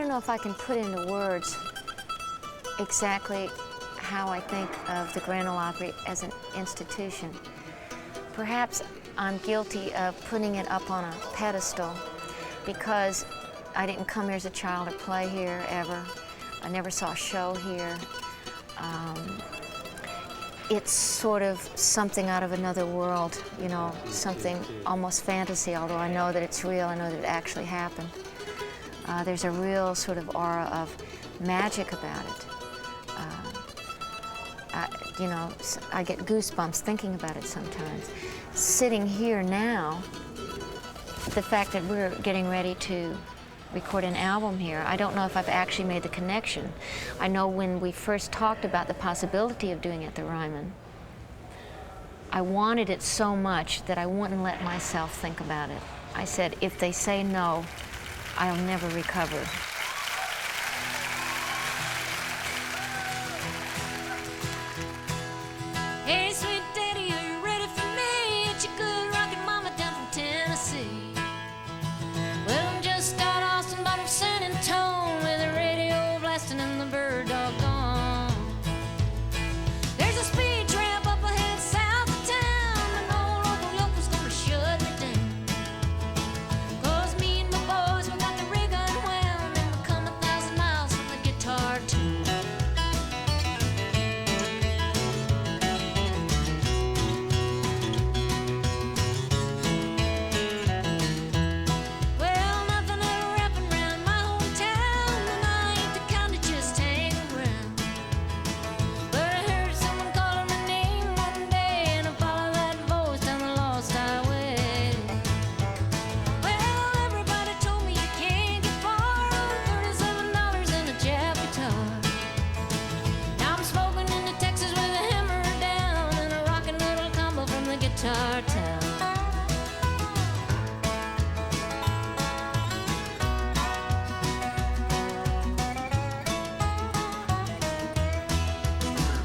don't know if I can put into words exactly how I think of the Grand Ole Opry as an institution. Perhaps I'm guilty of putting it up on a pedestal because I didn't come here as a child or play here ever. I never saw a show here. It's sort of something out of another world, you know, something almost fantasy, although I know that it's real, I know that it actually happened. There's a real sort of aura of magic about it. You know, I get goosebumps thinking about it sometimes. Sitting here now, the fact that we're getting ready to record an album here, I don't know if I've actually made the connection. I know when we first talked about the possibility of doing it at the Ryman, I wanted it so much that I wouldn't let myself think about it. I said, if they say no, I'll never recover. Hey, sweet daddy, are you ready for me? It's your good rockin' mama down from Tennessee. Well, I'm just out Austin, but I'm San Antone with the radio blasting and the bird dog gone. There's a speed trap up ahead south of town, and old local local's gonna shut me down. 'Cause me and my boys, we got the rig unwound, and we come 1,000 miles from the guitar tune. Well, nothing ever happened round my hometown, and I ain't the kind to just hang around. But I heard someone calling my name one day, and I followed that voice down the lost highway. Well, everybody told me you can't get far on $37 and a jazz guitar. Now I'm smoking into Texas with a hammer down and a rockin' little combo from the guitar town.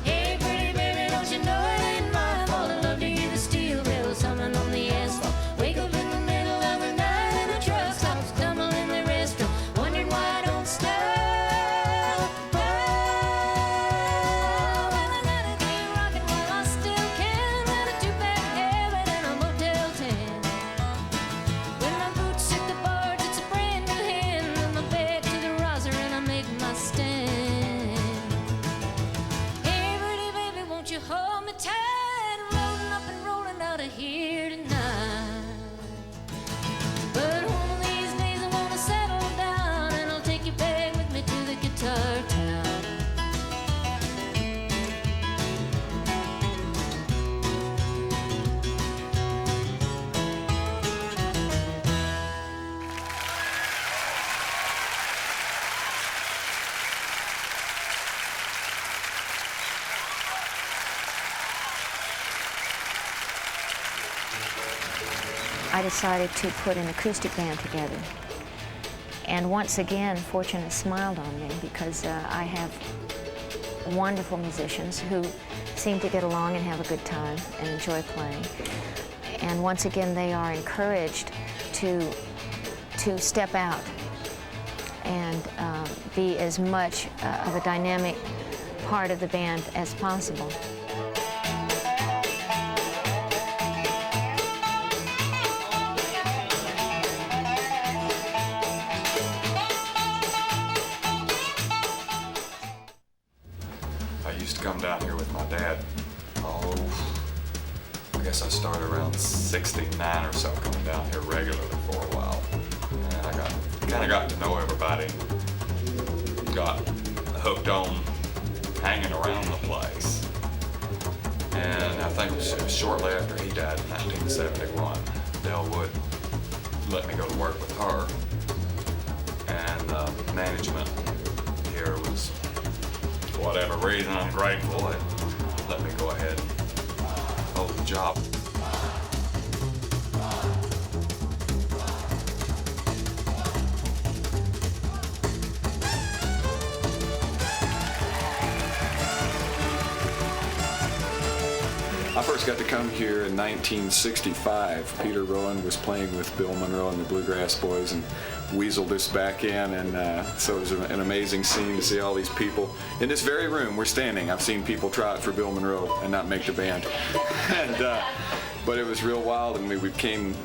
Hey, pretty baby, don't you know it ain't my fault? I love to hear the steel rails humming on the asphalt. Wake up in the middle of the night and the truck stops, stumble in the restaurant, wondering why I don't stop. Well, I gotta keep rocking while I still can, with a two-pack habit and a Motel 10. When my boots hit the boards, it's a brand new hand, with my back to the riser and I make my stand. Hey, pretty baby, won't you hold me tight? Rolling up and rolling out of here tonight. But one of these days I'm gonna settle down, and I'll take you back with me to the guitar town. I decided to put an acoustic band together. And once again, fortune has smiled on me because I have wonderful musicians who seem to get along and have a good time and enjoy playing. And once again, they are encouraged to step out and be as much of a dynamic part of the band as possible. I used to come down here with my dad. I guess I started around 69 or so, coming down here regularly for a while. And I kind of got to know everybody. Got hooked on hanging around the place. And I think it was shortly after he died in 1971, Del Wood let me go to work with her. And management here was, for whatever reason, I'm grateful that let me go ahead and hold the job. I first got to come here in 1965. Peter Rowan was playing with Bill Monroe and the Bluegrass Boys, and weaseled us back in, and so it was an amazing scene to see all these people in this very room we're standing. I've seen people try out for Bill Monroe and not make the band, but it was real wild. And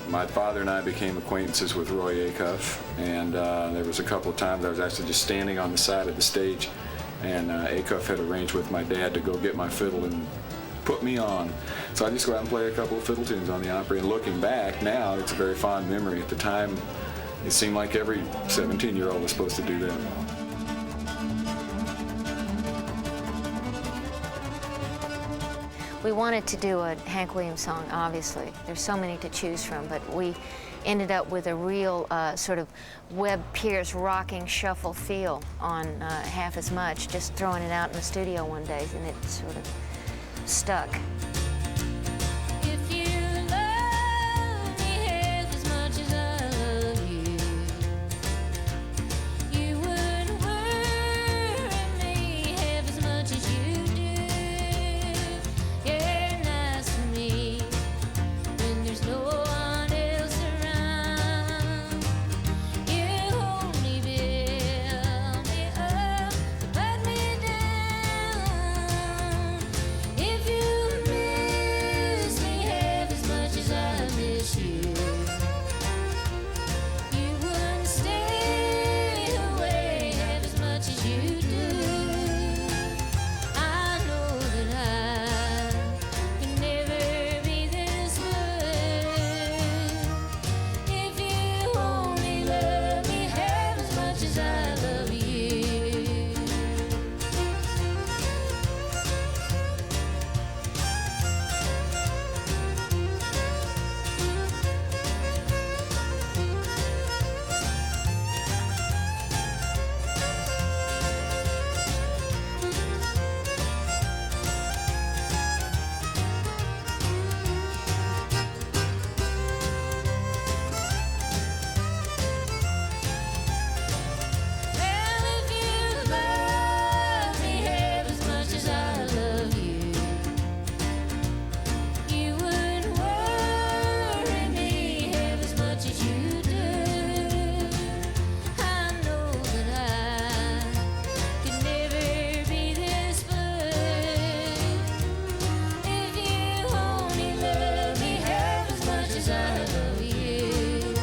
my father and I became acquaintances with Roy Acuff, and there was a couple of times I was actually just standing on the side of the stage, and Acuff had arranged with my dad to go get my fiddle and put me on. So I just go out and play a couple of fiddle tunes on the Opry, and looking back now, it's a very fond memory. At the time, it seemed like every 17-year-old was supposed to do that. We wanted to do a Hank Williams song, obviously. There's so many to choose from, but we ended up with a real sort of Webb Pierce rocking shuffle feel on Half as Much, just throwing it out in the studio one day, and it sort of stuck. If you love me half as much as I love you, you wouldn't worry me half as much as you do. You're nice to me when there's no one else around. You hold me, build me up, let me down. If you miss me half as much as I miss you, you wouldn't stay away half as much as you do. I know that I can never be this good if you only love me half as much as I love you. Well, if you love me half as much as I love you, you wouldn't worry me half as much as you do. I know that I could never be this good if you only love me half as much as I love you.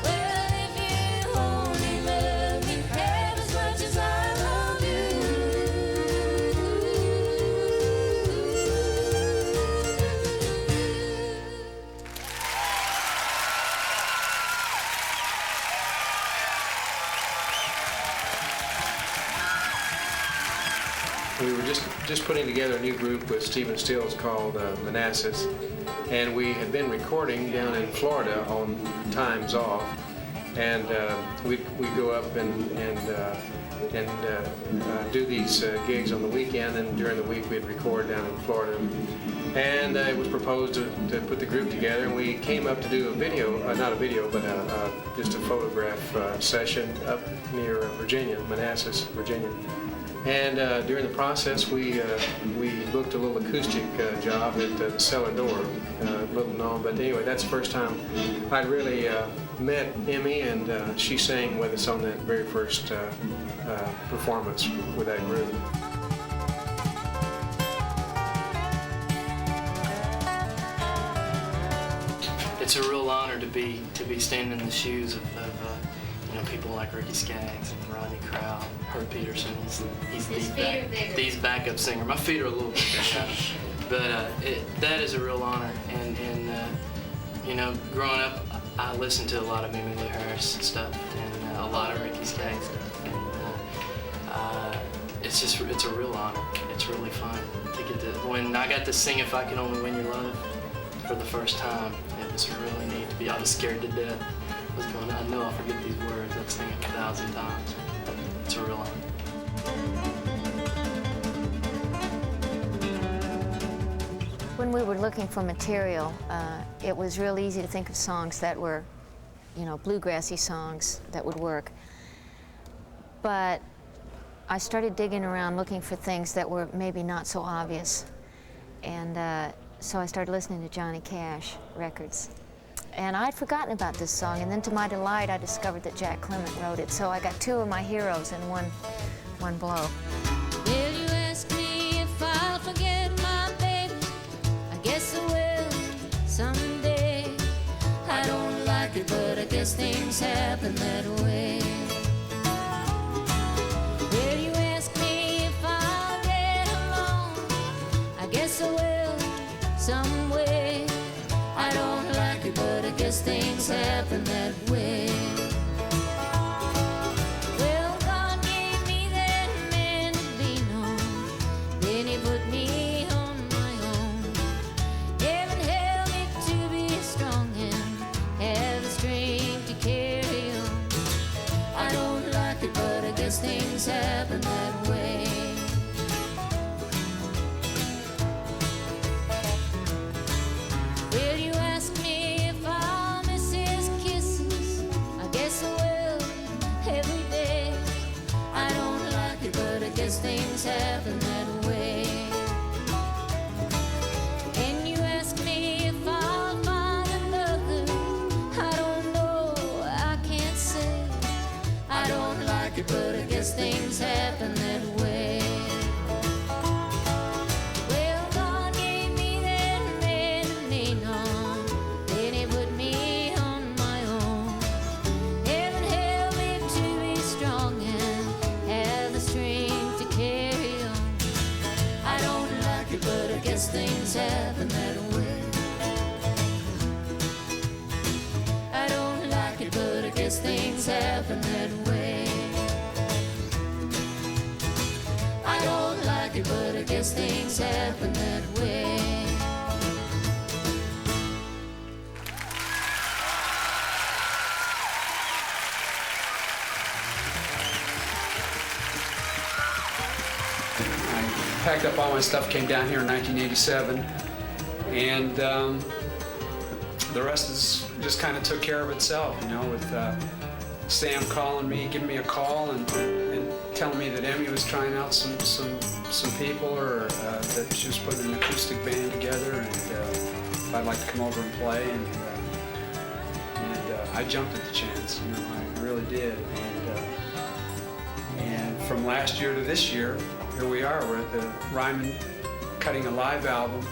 Well, if you only love me half as much as I love you. We were just putting together a new group with Stephen Stills called Manassas, and we had been recording down in Florida on times off, and we'd go up and do these gigs on the weekend, and during the week we'd record down in Florida. And it was proposed to put the group together, and we came up to do a video, not a video, but just a photograph session up near Virginia, Manassas, Virginia. And during the process, we booked a little acoustic job at the Cellar Door, little known. But anyway, that's the first time I'd really met Emmy, and she sang with us on that very first performance with that group. It's a real honor to be standing in the shoes of people like Ricky Skaggs and Rodney Crowell, Herb Peterson. He's the backup singer. My feet are a little bit bigger, but that is a real honor. And growing up, I listened to a lot of Emmylou Harris stuff and a lot of Ricky Skaggs stuff. And it's a real honor. It's really fun to get to. When I got to sing "If I Can Only Win Your Love" for the first time, it was really neat to be. I was scared to death. I was going, I know I'll forget these words. I've sung it 1,000 times. It's a real honor. When we were looking for material, it was real easy to think of songs that were, bluegrassy songs that would work. But I started digging around looking for things that were maybe not so obvious. And so I started listening to Johnny Cash records. And I'd forgotten about this song, and then to my delight, I discovered that Jack Clement wrote it. So I got two of my heroes in one blow. Will you ask me if I'll forget my baby? I guess I will someday. I don't like it, but I guess things happen that way. Will you ask me if I'll get along? I guess I will some way. I don't like it, but I guess things happen that way. Well, God gave me that man to lean on, then he put me on my own. Heaven held me to be strong and have the strength to carry on. I don't like it, but I guess things happen that way. Will you ask me if I'll miss his kisses? I guess I will every day. I don't like it, but I guess things happen that way. And you ask me if I'll find another? I don't know, I can't say. I don't like it, but I guess things happen that way. Well, God gave me that man to lean on, then he put me on my own. Heaven held me to be strong and have the strength to carry on. I don't like it, but I guess things happen that way. I don't like it, but I guess things happen that way. I don't like it, but I guess things happen that way. I packed up all my stuff, came down here in 1987, and the rest is just kind of took care of itself, you know, with Sam calling me, giving me a call, and telling me that Emmy was trying out some people, or that she was putting an acoustic band together, and if I'd like to come over and play, and I jumped at the chance, you know, I really did, and from last year to this year, here we are. We're at the Ryman cutting a live album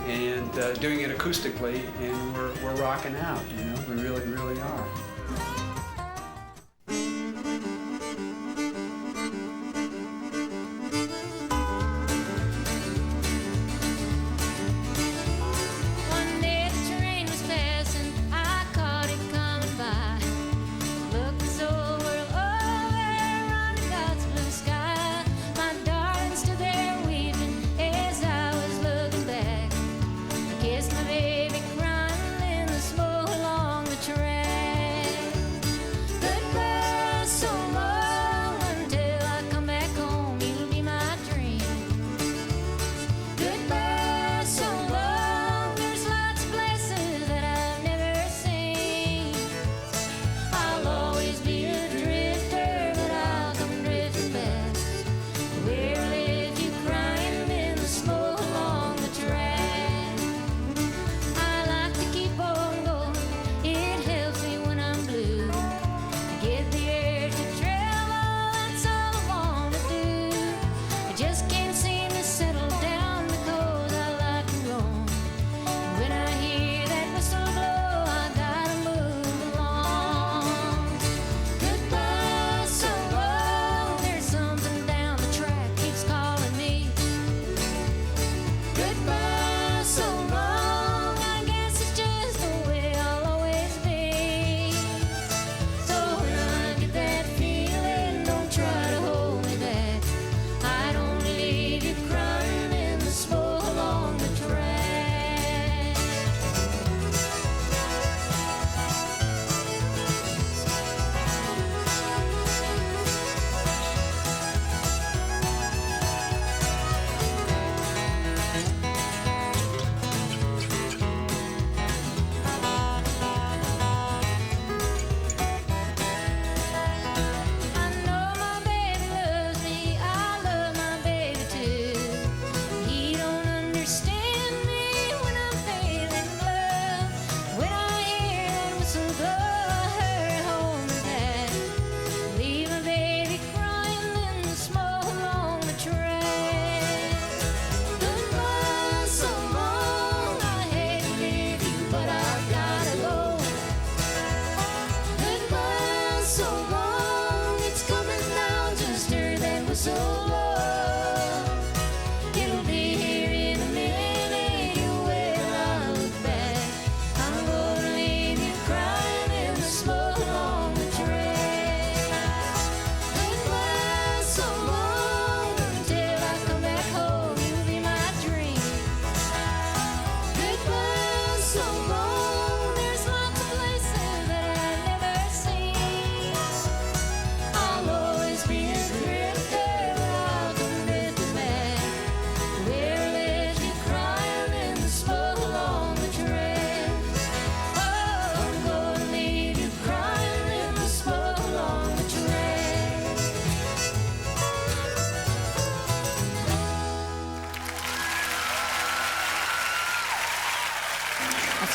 and doing it acoustically, and we're rocking out, you know, we really, really are. One day the train was passing, I caught it coming by. Looked as though we're over under God's blue sky. My darling stood there weeping as I was looking back. I kissed my baby crying in the smoke along the track.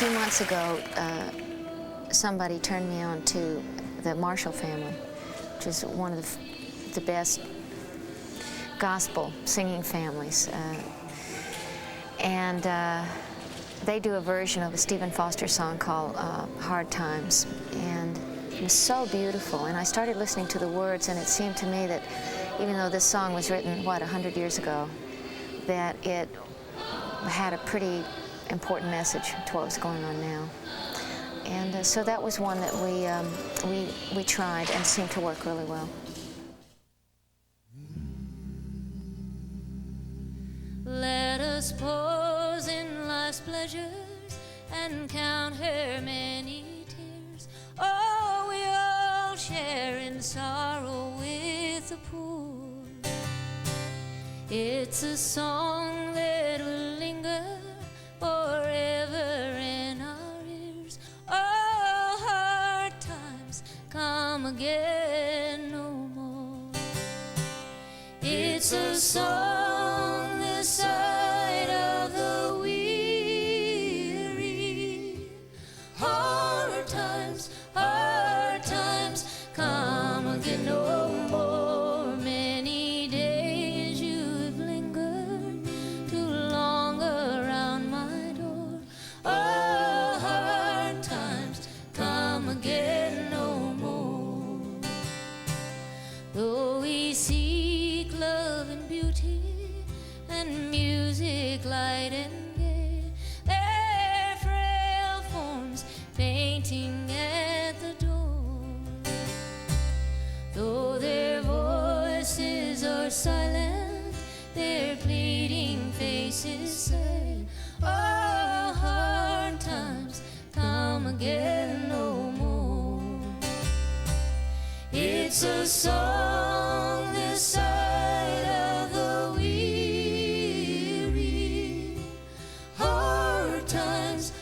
few months ago, somebody turned me on to the Marshall family, which is one of the best gospel singing families. And they do a version of a Stephen Foster song called Hard Times. And it was so beautiful. And I started listening to the words, and it seemed to me that even though this song was written, 100 years ago, that it had a pretty important message to what was going on now. And so that was one that we tried and seemed to work really well. Let us pause in life's pleasures and count her many tears. Oh, we all share in sorrow with the poor. It's a song that will linger forever in our ears. Oh, hard times come again no more. It's a song this side of the weary. Hard times come again no more. Many days you have lingered too long around my door. Oh, hard times come again no more. Though we seek love and beauty and music, light and gay, their frail forms fainting at the door. Though their voices are silent, their pleading faces say, oh, hard times come again no more. It's a song this side of the weary. Hard times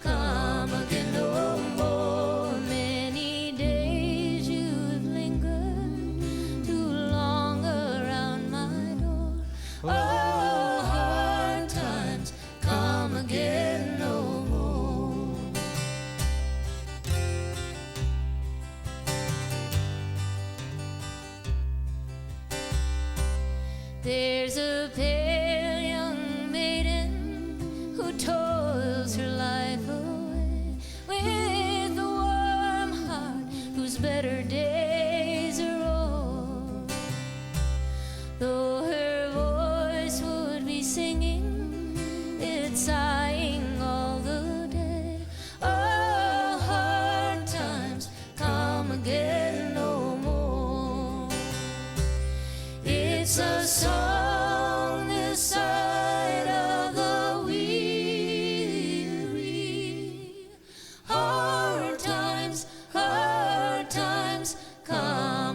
come again no more. Many days you have lingered too long around my door. Oh, hard times come again no more. There's a pale young maiden who toils her life away with a warm heart whose better days are o'er. Though her voice would be singing, it's sighing all the day. Oh, hard times come again no more. It's a song this side of the weary. Hard times come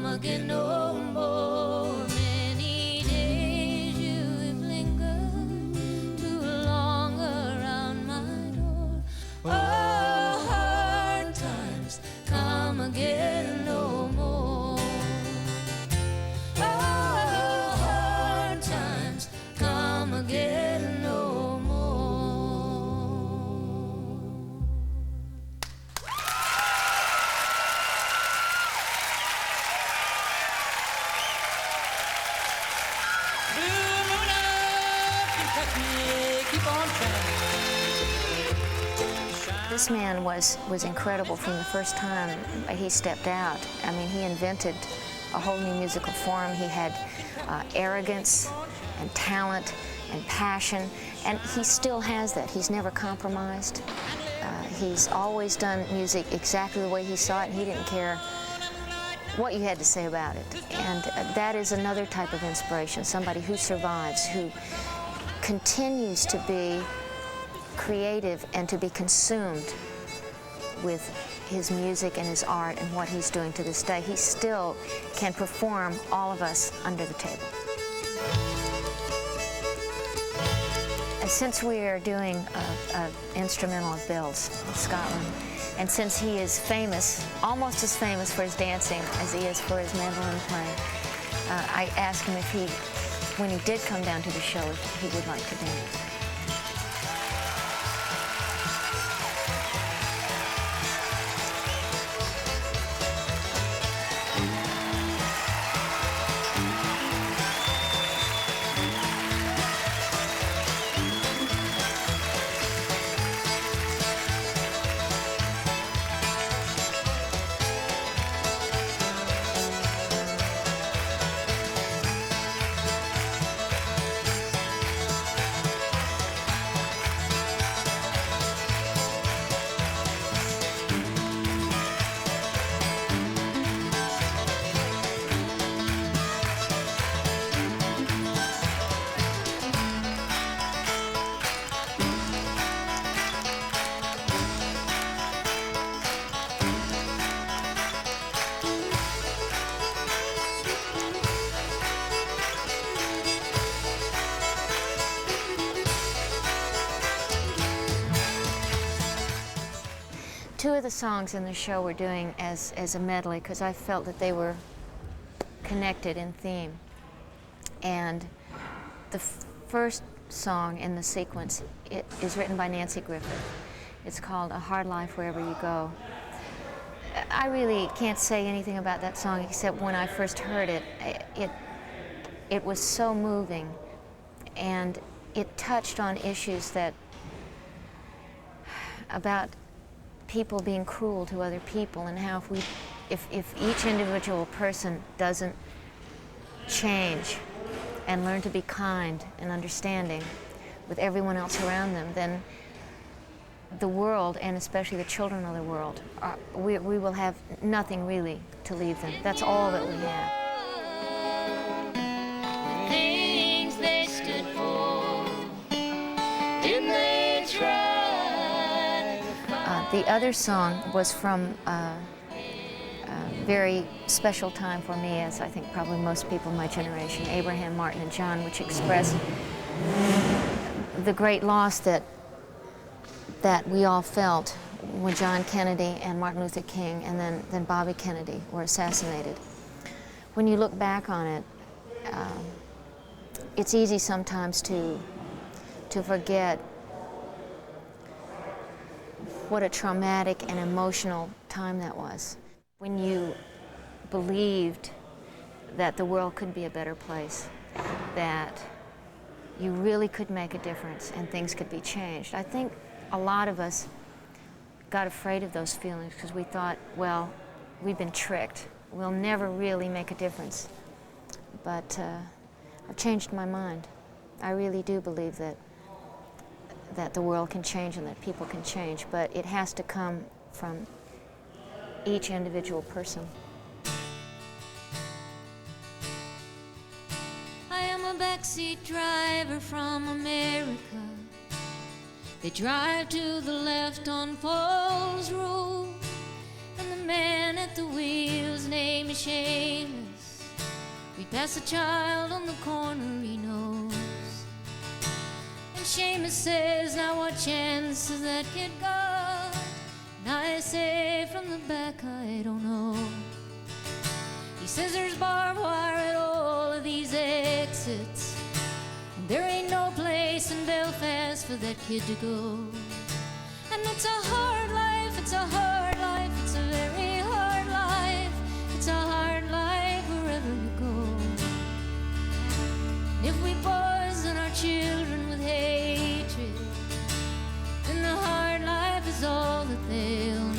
again no more. Many days you have lingered too long around my door. Oh, hard times come again no more. Oh, hard times come again no more. This man was incredible from the first time he stepped out. I mean, he invented a whole new musical form. He had arrogance and talent and passion, and he still has that. He's never compromised. He's always done music exactly the way he saw it, and he didn't care what you had to say about it. And that is another type of inspiration, somebody who survives, who continues to be creative and to be consumed with his music and his art and what he's doing to this day. He still can perform all of us under the table. And since we are doing an instrumental of Bill's in Scotland, and since he is famous, almost as famous for his dancing as he is for his mandolin playing, I asked him if he, when he did come down to the show, if he would like to dance. Two of the songs in the show we're doing as a medley because I felt that they were connected in theme. And the first song in the sequence, it is written by Nancy Griffith. It's called A Hard Life Wherever You Go. I really can't say anything about that song except when I first heard it, it was so moving, and it touched on issues that about people being cruel to other people, and how if each individual person doesn't change and learn to be kind and understanding with everyone else around them, then the world, and especially the children of the world, we will have nothing really to leave them. That's all that we have. Things they stood for, didn't they try? The other song was from a very special time for me, as I think probably most people in my generation, Abraham, Martin, and John, which expressed the great loss that we all felt when John Kennedy and Martin Luther King and then Bobby Kennedy were assassinated. When you look back on it, it's easy sometimes to forget what a traumatic and emotional time that was. When you believed that the world could be a better place, that you really could make a difference and things could be changed. I think a lot of us got afraid of those feelings because we thought, well, we've been tricked. We'll never really make a difference. But I've changed my mind. I really do believe that the world can change and that people can change, but it has to come from each individual person. I am a backseat driver from America. They drive to the left on Paul's Road, and the man at the wheel's name is Seamus. We pass a child on the corner he knows, and Seamus says, now what chance has that kid got? And I say from the back, I don't know. He says there's barbed wire at all of these exits, and there ain't no place in Belfast for that kid to go. And it's a hard life, it's a hard life, it's a very hard life, it's a hard life wherever you go. And if we poison our children with hatred, then the hard life is all that they'll know.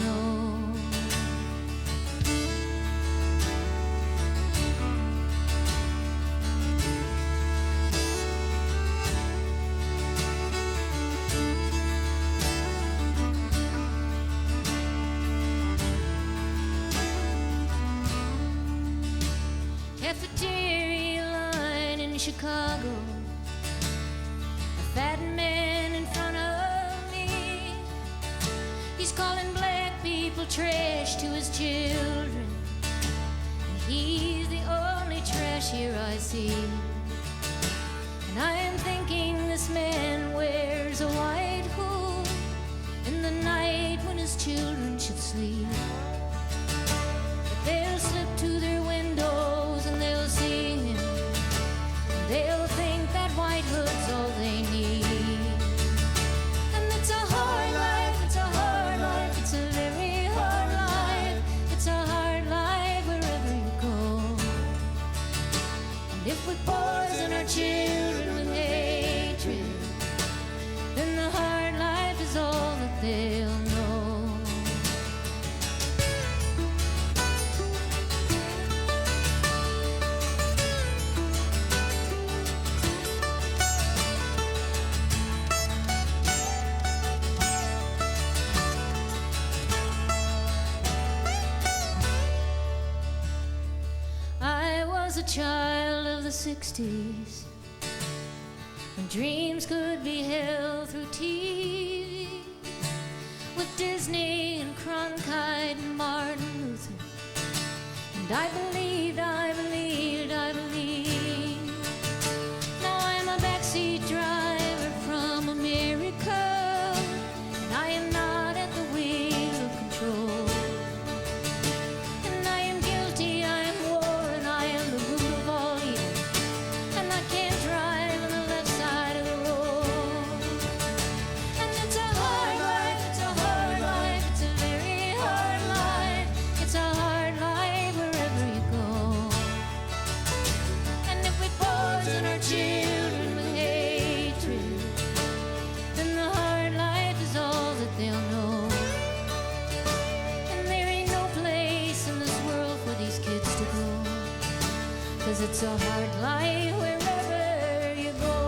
Cafeteria line in Chicago, a fat man in front of me. He's calling black people trash to his children, and he's the only trash here I see. And I am thinking this man wears a white hood in the night when his children should sleep. But they'll slip to their windows and they'll see him, and they'll think that white hood's all they need. And it's a hard life, it's a hard life, it's a very hard life, it's a hard life wherever you go. And if we poison our children with hatred, then the hard life is all that they'll know. I was a child of the 60s, when dreams could be held through TV, with Disney and Cronkite and Martin Luther. And I believed, I believed, I believed. Now I'm a backseat driver from America, and I am not at the wheel of control. It's a hard life wherever you go.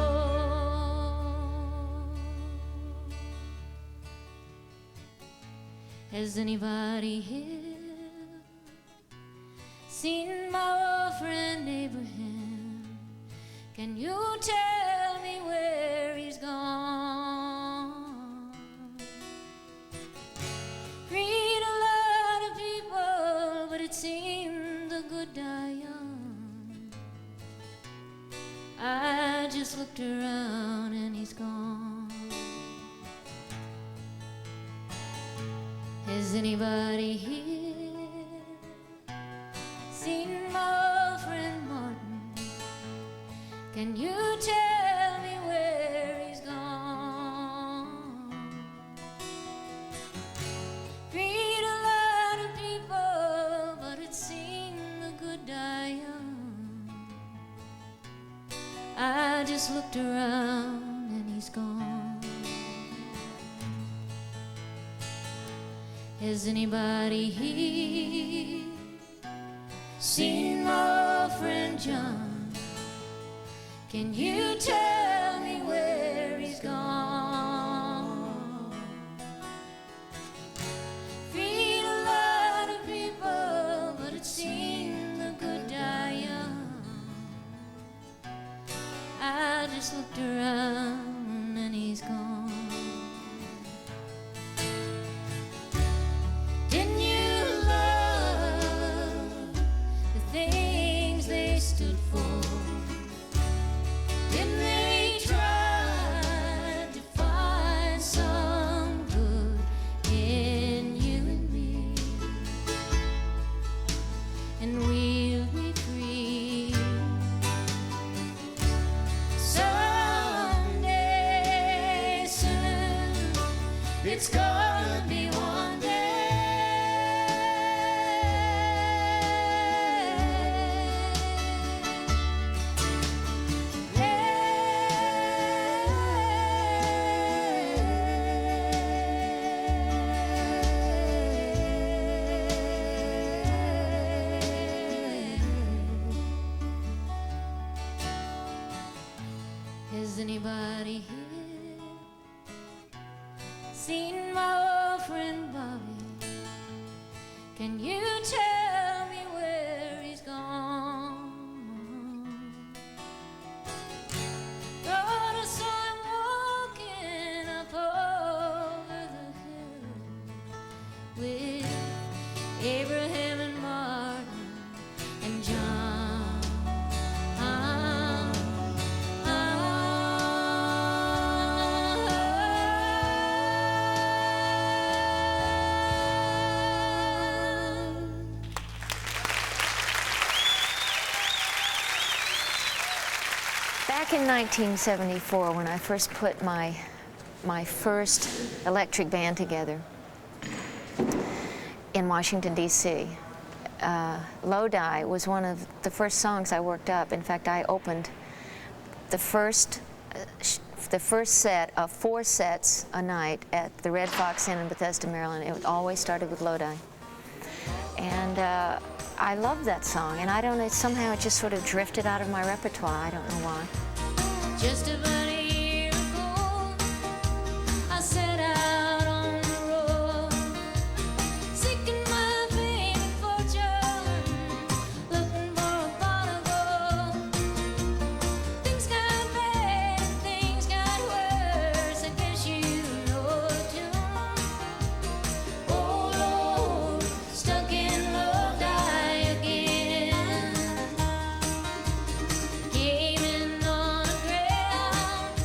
Has anybody here seen my old friend Abraham? Can you tell me where he's gone? Freed a lot of people, but it seemed the good die young. I just looked around and he's gone. Has anybody here seen my old friend Martin? Can you tell me where he's gone? Freed a lot of people, but it seemed the good die young. I just looked around and he's gone. Has anybody here seen my old friend John? Can you tell me where he's gone? Freed a lot of people, but it seemed the good die young. I just looked around and he's gone. Didn't you love the things they stood for? Didn't they try to find some good in you and me? And we'll be free someday soon. It's gonna be one day. Has anybody here seen my old friend Bobby? Can you tell me where he's gone? Thought I saw him walking up over the hill with Abraham and Martin and John. Back in 1974, when I first put my first electric band together in Washington, D.C., Lodi was one of the first songs I worked up. In fact, I opened the first set of 4 sets a night at the Red Fox Inn in Bethesda, Maryland. It always started with Lodi. And I loved that song, and I don't know, somehow it just sort of drifted out of my repertoire. I don't know why. Just about a year ago, I set out on the road, seeking my fated fortune, looking for a pot of gold. Things got bad, things got worse. I guess you know the tune. Oh Lord, stuck in Lodi again. Came in on a Greyhound,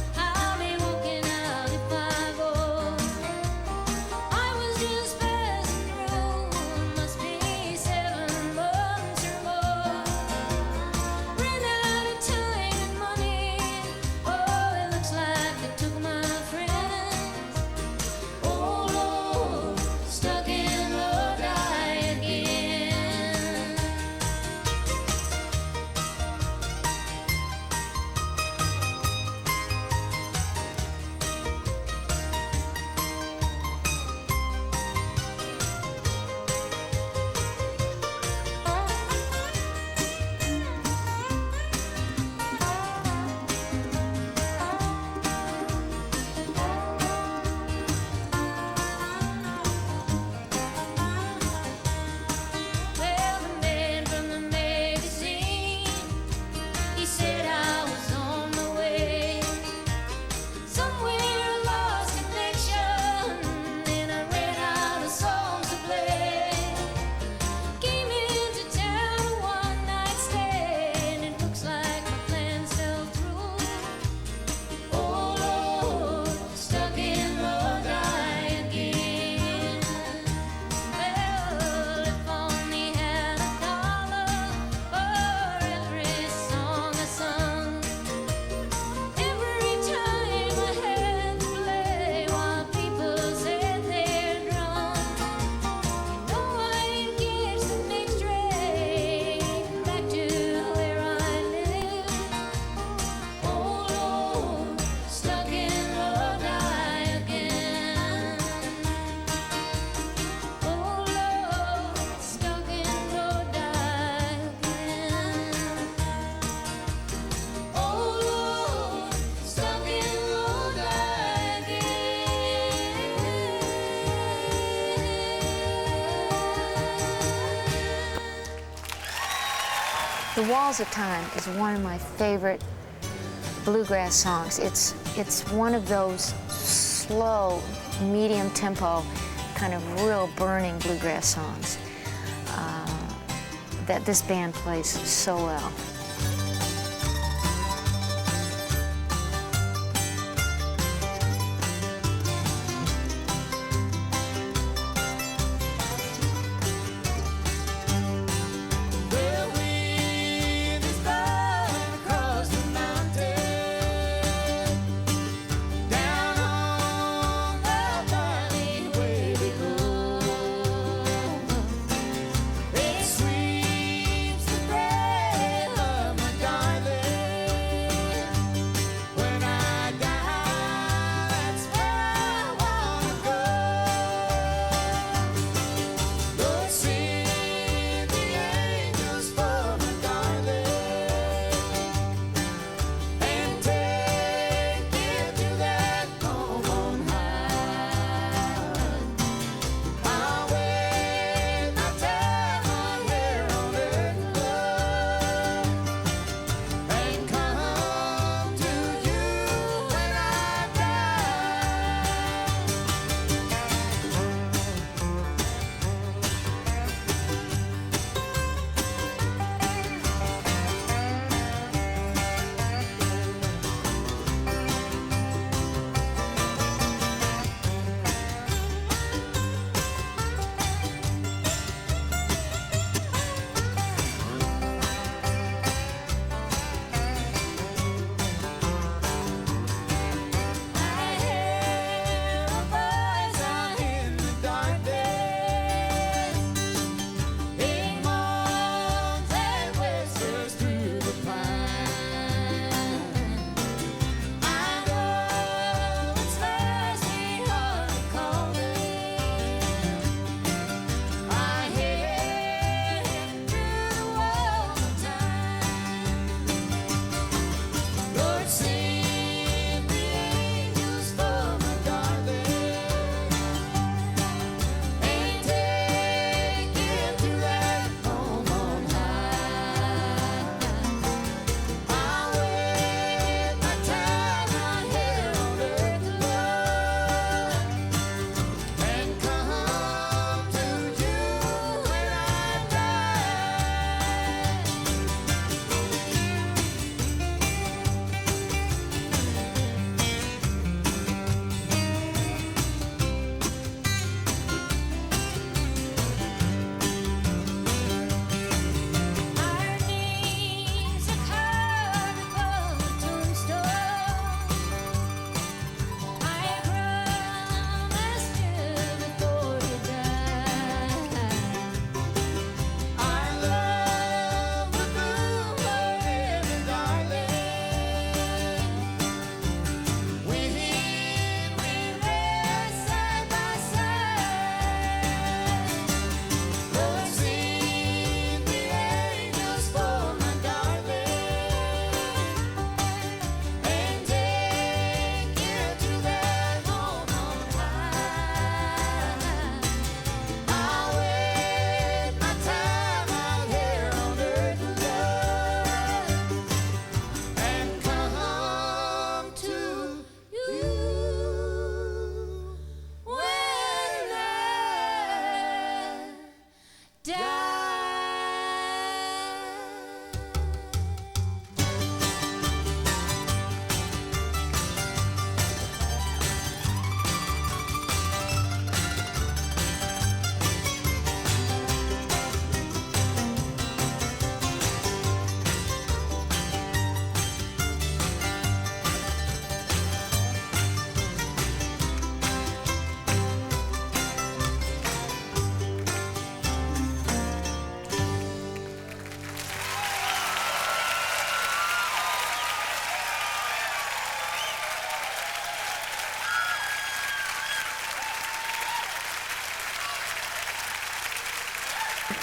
said I was on my way. Somewhere lost connection, and I ran out of songs to play. Came into town a one-night stay, and it looks like my plans fell through. Oh Lord, stuck in Lodi again. Well, if only had a dollar for every song I sung. Every time I had to play while people said they're drunk. You know I didn't catch the next train back to where I live. Oh Lord, stuck in Lodi again. Oh Lord, stuck in Lodi again. Oh Lord, stuck in Lodi again. The Walls of Time is one of my favorite bluegrass songs. It's one of those slow, medium tempo, kind of real burning bluegrass songs that this band plays so well. The wind is blowing across the mountain, down on the valley where we go. It sweeps the breath of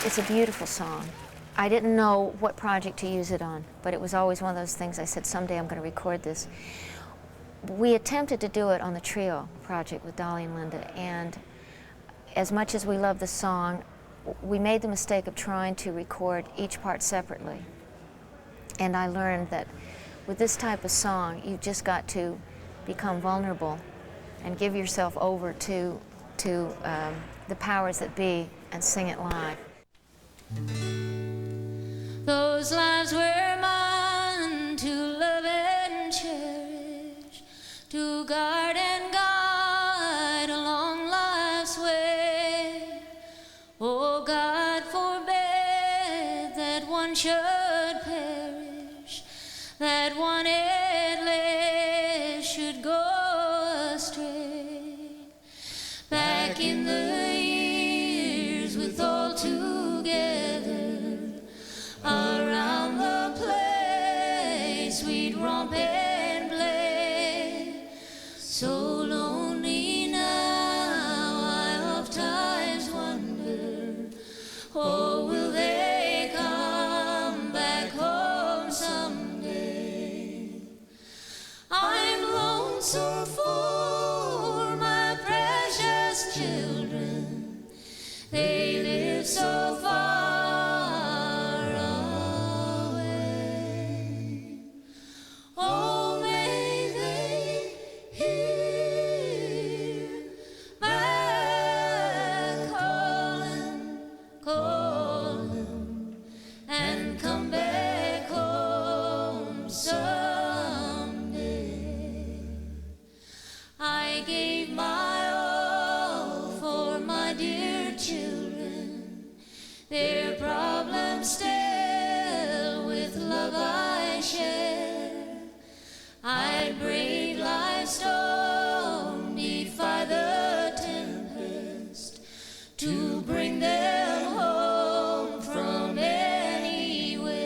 It's a beautiful song. I didn't know what project to use it on, but it was always one of those things I said, someday I'm going to record this. We attempted to do it on the Trio project with Dolly and Linda, and as much as we love the song, we made the mistake of trying to record each part separately. And I learned that with this type of song, you've just got to become vulnerable and give yourself over to the powers that be and sing it live. Those lives were mine to love and cherish, to guard and guide along life's way. Oh, God forbid that one should perish, that one at least should go astray. Back in the years with all together, around the place we'd romp and play. So lonely now, I oftentimes wonder, oh, will they come back home someday? I'm lonesome for my precious children. They live so far away. Oh, may they hear my calling, calling, and come back home someday. I gave my all for my dear children, their problems still with love I share. I'd brave life's storm, defy the tempest, to bring them home from anywhere.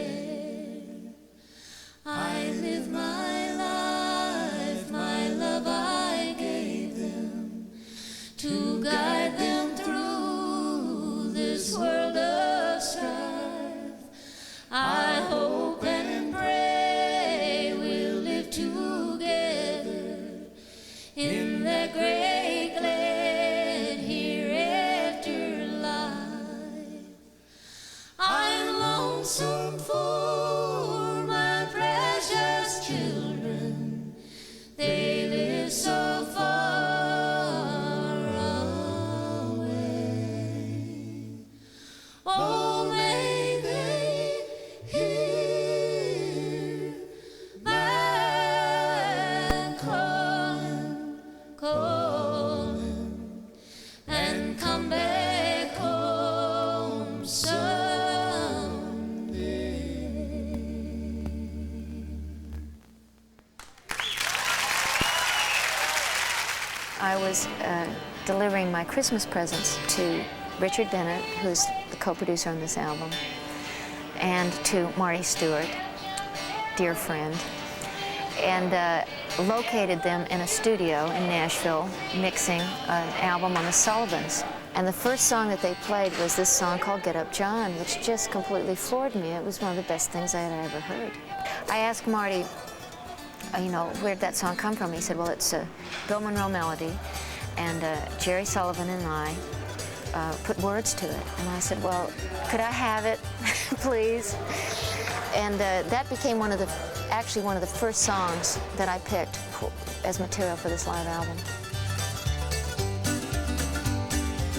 I live my life, my love I gave them, to guide them through this world of strife. I hope and pray we'll live together in that great glad hereafter life. I'm lonesome for my precious children. They live so far away. Oh, may they hear my calling, calling, and come back home someday. I was delivering my Christmas presents to Richard Bennett, who's the co-producer on this album, and to Marty Stewart, dear friend, and located them in a studio in Nashville, mixing an album on the Sullivans. And the first song that they played was this song called Get Up John, which just completely floored me. It was one of the best things I had ever heard. I asked Marty, you know, where'd that song come from? He said, well, it's a Bill Monroe melody, and Jerry Sullivan and I put words to it. And I said, well, could I have it, please? And that became actually one of the first songs that I picked as material for this live album.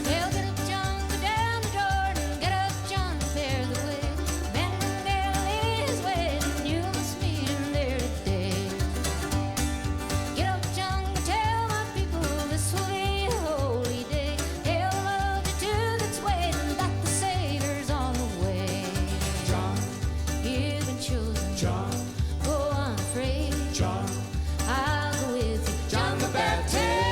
Well, get up, John, go down to Jordan. Get up, John, prepare the way. Mandel is waiting, you must meet him there today. Get up, John, go tell my people this will be a holy day. Tell the multitude that's waiting that the Savior's on the way. John, you've been chosen. John, go unafraid. John, I'll go with you. John the Baptist.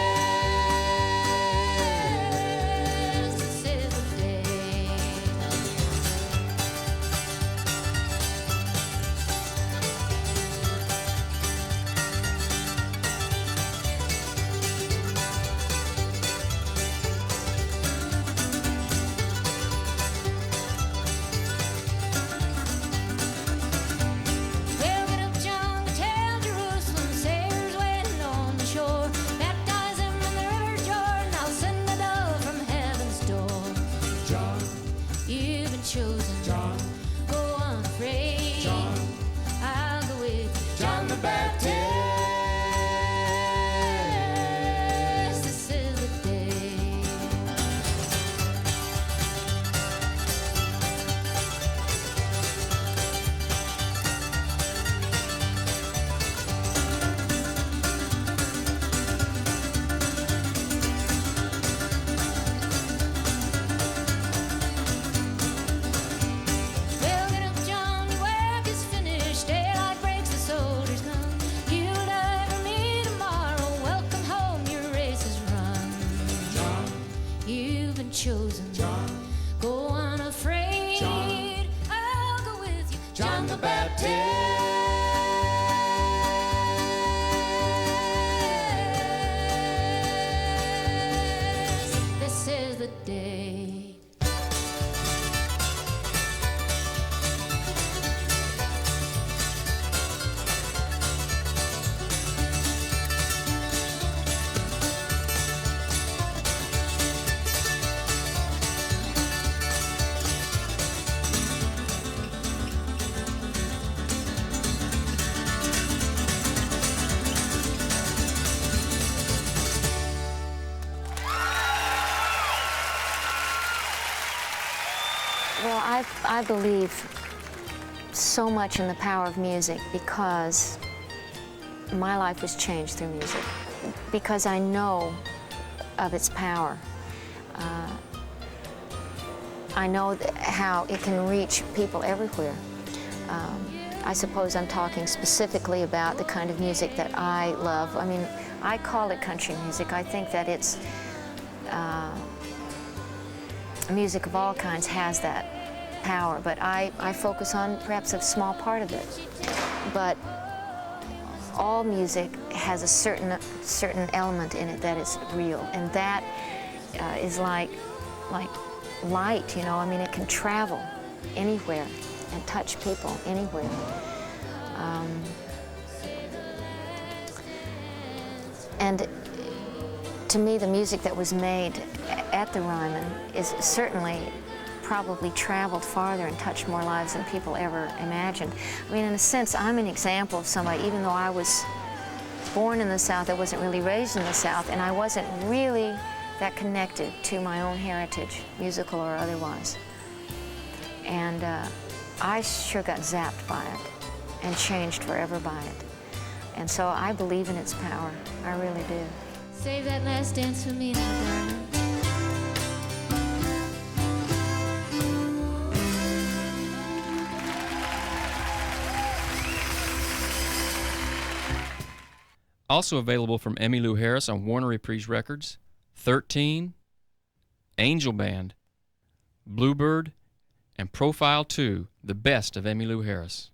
Well, I believe so much in the power of music because my life was changed through music, because I know of its power. I know how it can reach people everywhere. I suppose I'm talking specifically about the kind of music that I love. I mean, I call it country music. I think that it's music of all kinds has that power, but I focus on perhaps a small part of it. But all music has a certain element in it that is real, and that is like light, you know. I mean, it can travel anywhere and touch people anywhere. And to me, the music that was made at the Ryman is certainly probably traveled farther and touched more lives than people ever imagined. I mean, in a sense, I'm an example of somebody, even though I was born in the South, I wasn't really raised in the South, and I wasn't really that connected to my own heritage, musical or otherwise. And I sure got zapped by it and changed forever by it. And so I believe in its power. I really do. Save that last dance for me now, darling. Also available from Emmylou Harris on Warner Reprise Records, 13, Angel Band, Bluebird, and Profile 2, the best of Emmylou Harris.